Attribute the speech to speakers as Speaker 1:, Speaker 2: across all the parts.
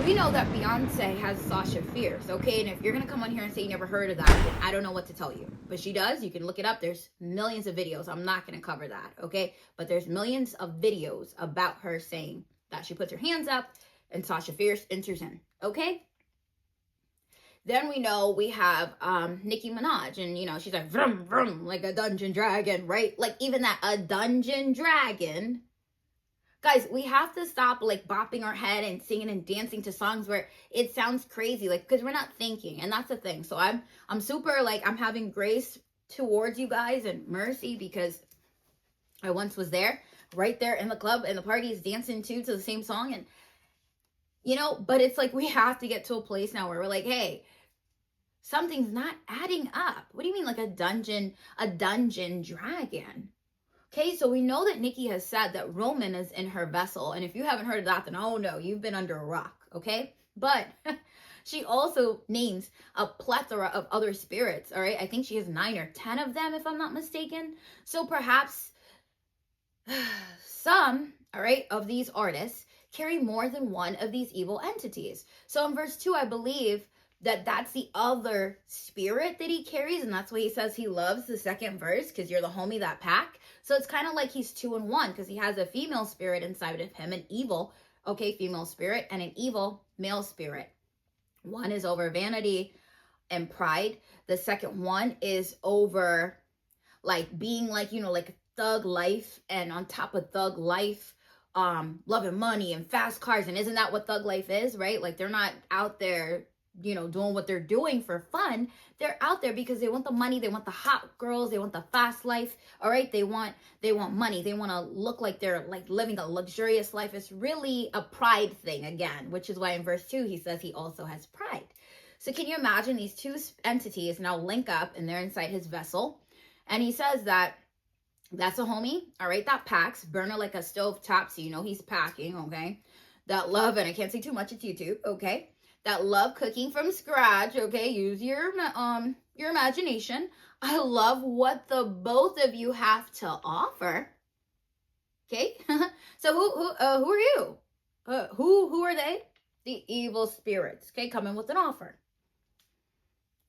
Speaker 1: we know that Beyonce has Sasha Fierce, okay? And if you're gonna come on here and say you never heard of that, then I don't know what to tell you. But she does. You can look it up. There's millions of videos. I'm not gonna cover that, okay? But there's millions of videos about her saying that she puts her hands up and Sasha Fierce enters in, okay? Then we know we have Nicki Minaj, and she's like vroom vroom like a dungeon dragon, right? Like even that a dungeon dragon. Guys, we have to stop like bopping our head and singing and dancing to songs where it sounds crazy, like because we're not thinking, and that's the thing. So I'm super like I'm having grace towards you guys and mercy because I once was there, right there in the club and the parties dancing to the same song, and but it's like we have to get to a place now where we're like, hey, something's not adding up. What do you mean like a dungeon dragon? Okay, so we know that Nicki has said that Roman is in her vessel. And if you haven't heard of that, then oh no, you've been under a rock, okay? But she also names a plethora of other spirits, all right? I think she has 9 or 10 of them, if I'm not mistaken. So perhaps some, all right, of these artists carry more than one of these evil entities. So in verse 2, I believe that that's the other spirit that he carries, and that's why he says he loves the second verse, because you're the homie that pack. So it's kind of like he's 2 in 1, because he has a female spirit inside of him, an evil, okay, female spirit, and an evil male spirit. One is over vanity and pride. The second one is over like being like, like thug life, and on top of thug life, loving money and fast cars. And isn't that what thug life is, right? Like they're not out there doing what they're doing for fun. They're out there because they want the money, they want the hot girls, they want the fast life. All right, they want money, they want to look like they're like living a luxurious life. It's really a pride thing again, which is why in verse 2 he says he also has pride. So can you imagine these two entities now link up and they're inside his vessel, and he says that that's a homie, all right, that packs, burner like a stove top, so he's packing, okay, that love, and I can't say too much, it's YouTube, okay, that love cooking from scratch, okay? Use your imagination. I love what the both of you have to offer. Okay? So who are you? Who are they? The evil spirits, okay, coming with an offer.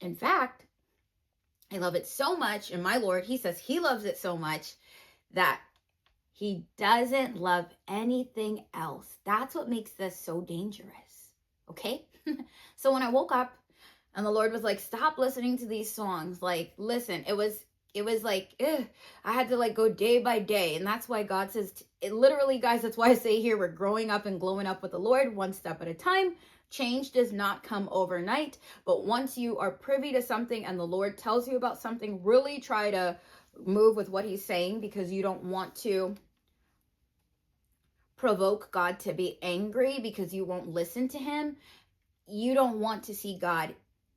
Speaker 1: In fact, I love it so much, and my Lord, he says he loves it so much that he doesn't love anything else. That's what makes this so dangerous. Okay? So when I woke up and the Lord was like, stop listening to these songs. Like, listen, it was like, I had to like go day by day. And that's why God says, literally, guys, that's why I say here, we're growing up and glowing up with the Lord one step at a time. Change does not come overnight. But once you are privy to something and the Lord tells you about something, really try to move with what he's saying, because you don't want to provoke God to be angry because you won't listen to him. You don't want to see God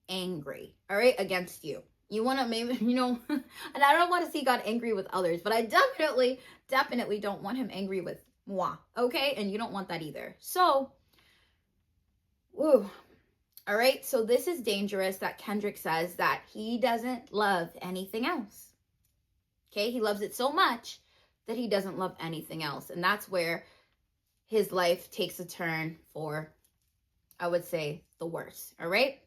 Speaker 1: angry, all right, against you. You want to maybe, and I don't want to see God angry with others, but I definitely don't want him angry with moi, okay? And you don't want that either. So, all right, so this is dangerous that Kendrick says that he doesn't love anything else, okay? He loves it so much that he doesn't love anything else, and that's where his life takes a turn for, I would say, the worst, all right?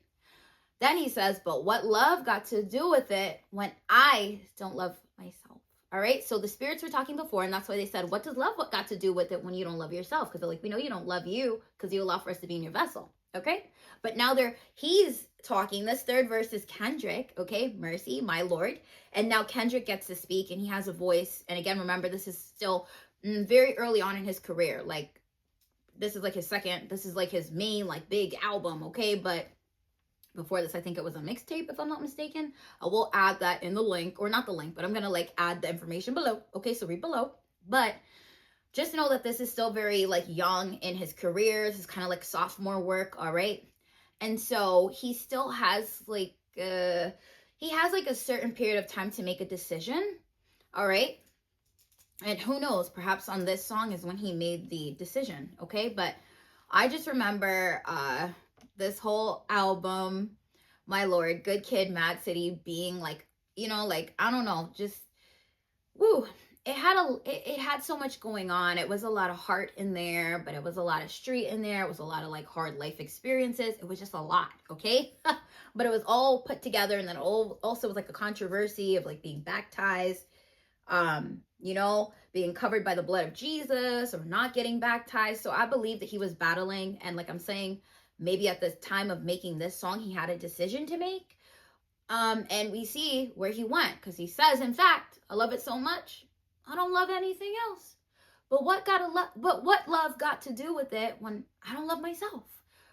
Speaker 1: Then he says, but what love got to do with it when I don't love myself, all right? So the spirits were talking before, and that's why they said, what does love got to do with it when you don't love yourself? Because they're like, we know you don't love you because you allow for us to be in your vessel, okay? But now he's talking. This third verse is Kendrick, okay? Mercy, my Lord. And now Kendrick gets to speak, and he has a voice. And again, remember, this is still very early on in his career. Like, this is like his main like big album, okay? But before this, I think it was a mixtape, if I'm not mistaken. I will add that in the link, or not the link, but I'm gonna like add the information below, okay? So read below. But just know that this is still very like young in his career. This is kind of like sophomore work, all right? And so he still has like a certain period of time to make a decision, all right? And who knows, perhaps on this song is when he made the decision, okay? But I just remember this whole album, my Lord, Good Kid, Mad City, being like, like, I don't know, just, woo. it had so much going on. It was a lot of heart in there, but it was a lot of street in there. It was a lot of like hard life experiences. It was just a lot, okay? But it was all put together, and then also was like a controversy of like being baptized, being covered by the blood of Jesus or not getting baptized. So I believe that he was battling, and like I'm saying, maybe at the time of making this song, he had a decision to make. And we see where he went, because he says, in fact, I love it so much, I don't love anything else. But what love got to do with it when I don't love myself?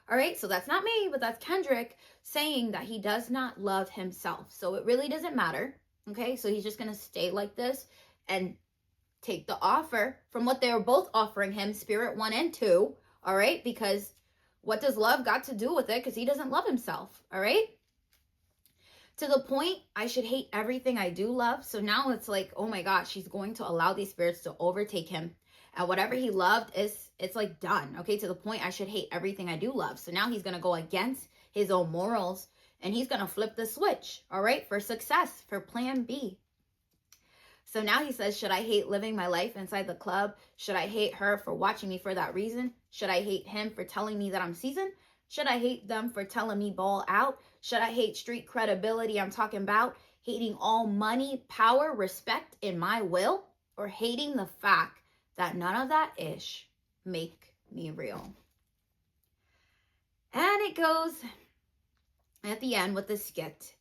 Speaker 1: All right, so that's not me, but that's Kendrick saying that he does not love himself. So it really doesn't matter. Okay, so he's just gonna stay like this and take the offer from what they were both offering him, Spirit 1 and 2. All right, because what does love got to do with it? Because he doesn't love himself. All right. To the point, I should hate everything I do love. So now it's like, oh my gosh, he's going to allow these spirits to overtake him. And whatever he loved, it's like done. Okay, to the point, I should hate everything I do love. So now he's going to go against his own morals, and he's going to flip the switch, all right, for success, for plan B. So now he says, should I hate living my life inside the club? Should I hate her for watching me for that reason? Should I hate him for telling me that I'm seasoned? Should I hate them for telling me ball out? Should I hate street credibility? I'm talking about hating all money, power, respect in my will, or hating the fact that none of that ish make me real. And it goes at the end with the skit,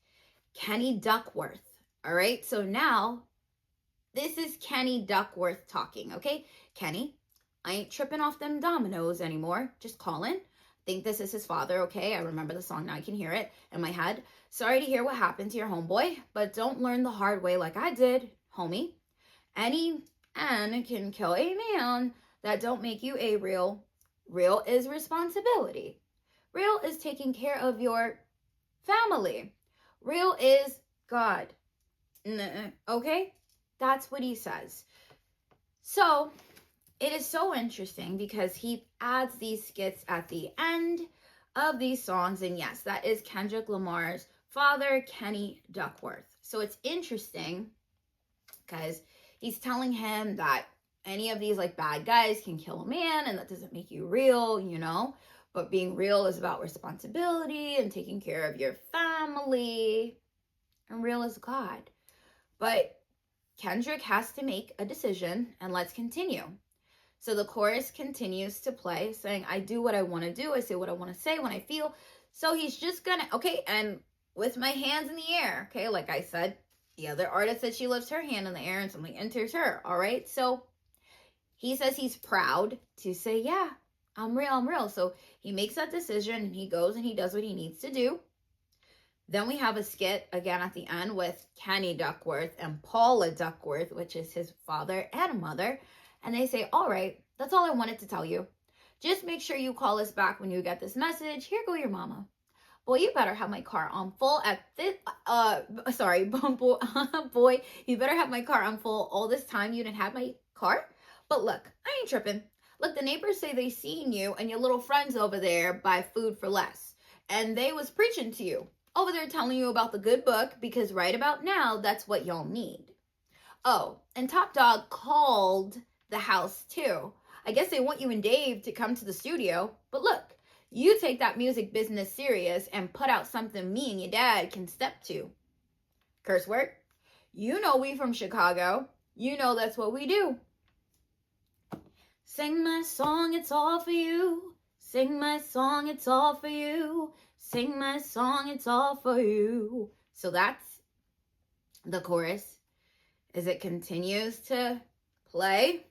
Speaker 1: Kenny Duckworth. All right, so now this is Kenny Duckworth talking, okay? Kenny, I ain't tripping off them dominoes anymore. Just calling. Think this is his father, okay? I remember the song now. I can hear it in my head. Sorry to hear what happened to your homeboy, but don't learn the hard way like I did, homie. Any and can kill a man that don't make you a real. Real is responsibility. Real is taking care of your family. Real is God. Okay? That's what he says. So it is so interesting because he adds these skits at the end of these songs. And yes, that is Kendrick Lamar's father, Kenny Duckworth. So it's interesting because he's telling him that any of these like bad guys can kill a man, and that doesn't make you real, but being real is about responsibility and taking care of your family, and real is God. But Kendrick has to make a decision, and let's continue. So the chorus continues to play, saying, I do what I want to do. I say what I want to say when I feel. So he's just going to, okay, and with my hands in the air, okay, like I said, the other artist said she lifts her hand in the air and something enters her, all right? So he says he's proud to say, yeah, I'm real. So he makes that decision, and he goes and he does what he needs to do. Then we have a skit again at the end with Kenny Duckworth and Paula Duckworth, which is his father and mother. And they say, all right, that's all I wanted to tell you. Just make sure you call us back when you get this message. Here go your mama. Boy, you better have my car on full at this, boy, you better have my car on full all this time you didn't have my car. But look, I ain't tripping. Look, the neighbors say they seen you and your little friends over there buy food for less. And they was preaching to you, over there telling you about the good book, because right about now, that's what y'all need. Oh, and Top Dog called the house too. I guess they want you and Dave to come to the studio. But look, you take that music business serious and put out something me and your dad can step to. Curse word. You know we from Chicago. You know that's what we do. Sing my song, it's all for you. Sing my song, it's all for you. Sing my song, it's all for you. So that's the chorus as it continues to play.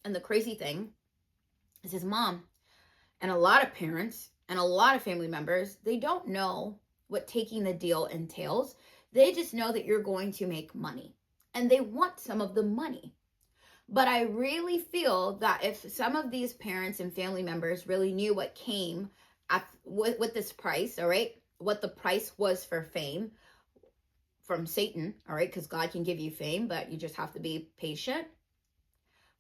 Speaker 1: And the crazy thing is his mom and a lot of parents and a lot of family members, they don't know what taking the deal entails. They just know that you're going to make money, and they want some of the money. But I really feel that if some of these parents and family members really knew what came with this price, all right, what the price was for fame from Satan, all right, because God can give you fame, but you just have to be patient.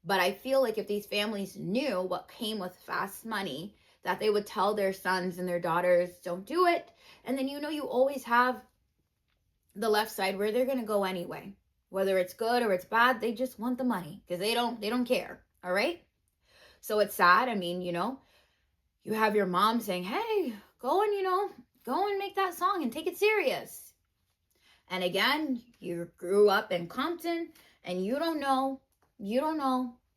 Speaker 1: But I feel like if these families knew what came with fast money, that they would tell their sons and their daughters, don't do it. And then, you always have the left side where they're going to go anyway. Whether it's good or it's bad, they just want the money because they don't care. All right. So it's sad. I mean, you have your mom saying, hey, go and, go and make that song and take it serious. And again, you grew up in Compton and you don't know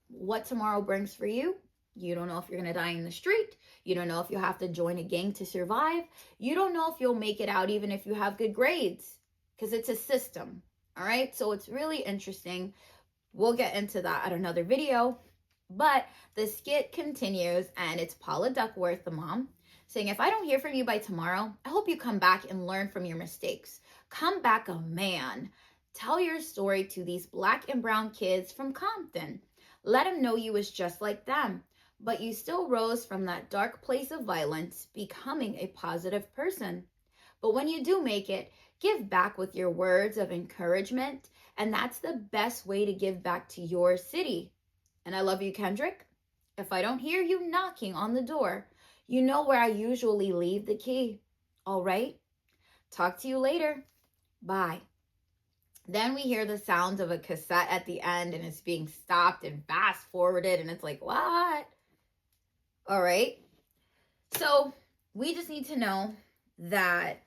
Speaker 1: what tomorrow brings for you. You don't know if you're going to die in the street. You don't know if you have to join a gang to survive. You don't know if you'll make it out even if you have good grades, because it's a system. All right. So it's really interesting. We'll get into that at another video. But the skit continues, and it's Paula Duckworth, the mom, saying, if I don't hear from you by tomorrow, I hope you come back and learn from your mistakes. Come back a man. Tell your story to these Black and brown kids from Compton. Let them know you was just like them, but you still rose from that dark place of violence, becoming a positive person. But when you do make it, give back with your words of encouragement, and that's the best way to give back to your city. And I love you, Kendrick. If I don't hear you knocking on the door, you know where I usually leave the key. All right? Talk to you later. Bye. Then we hear the sounds of a cassette at the end, and it's being stopped and fast forwarded, and it's like, what? All right. So we just need to know that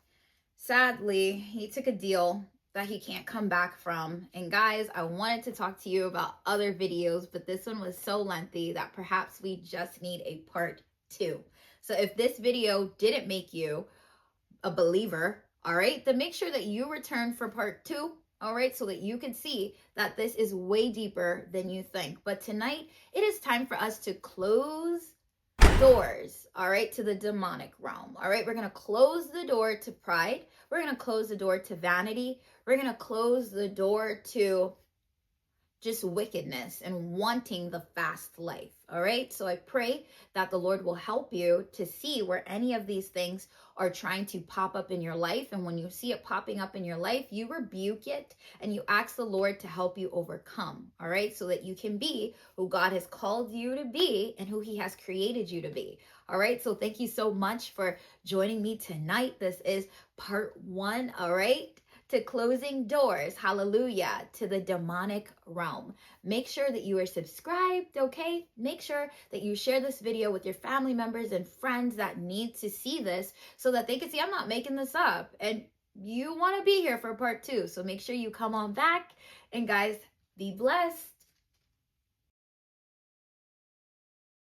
Speaker 1: sadly, he took a deal that he can't come back from. And guys, I wanted to talk to you about other videos, but this one was so lengthy that perhaps we just need a part 2. So if this video didn't make you a believer, all right, then make sure that you return for part 2, all right, so that you can see that this is way deeper than you think. But tonight, it is time for us to close doors, all right, to the demonic realm. All right, we're going to close the door to pride. We're going to close the door to vanity. We're going to close the door to just wickedness and wanting the fast life. All right. So I pray that the Lord will help you to see where any of these things are trying to pop up in your life. And when you see it popping up in your life, you rebuke it and you ask the Lord to help you overcome. All right. So that you can be who God has called you to be and who he has created you to be. All right. So thank you so much for joining me tonight. This is part 1. All right. To closing doors, hallelujah, to the demonic realm. Make sure that you are subscribed, okay? Make sure that you share this video with your family members and friends that need to see this so that they can see I'm not making this up. And you want to be here for part 2. So make sure you come on back. And guys, be blessed.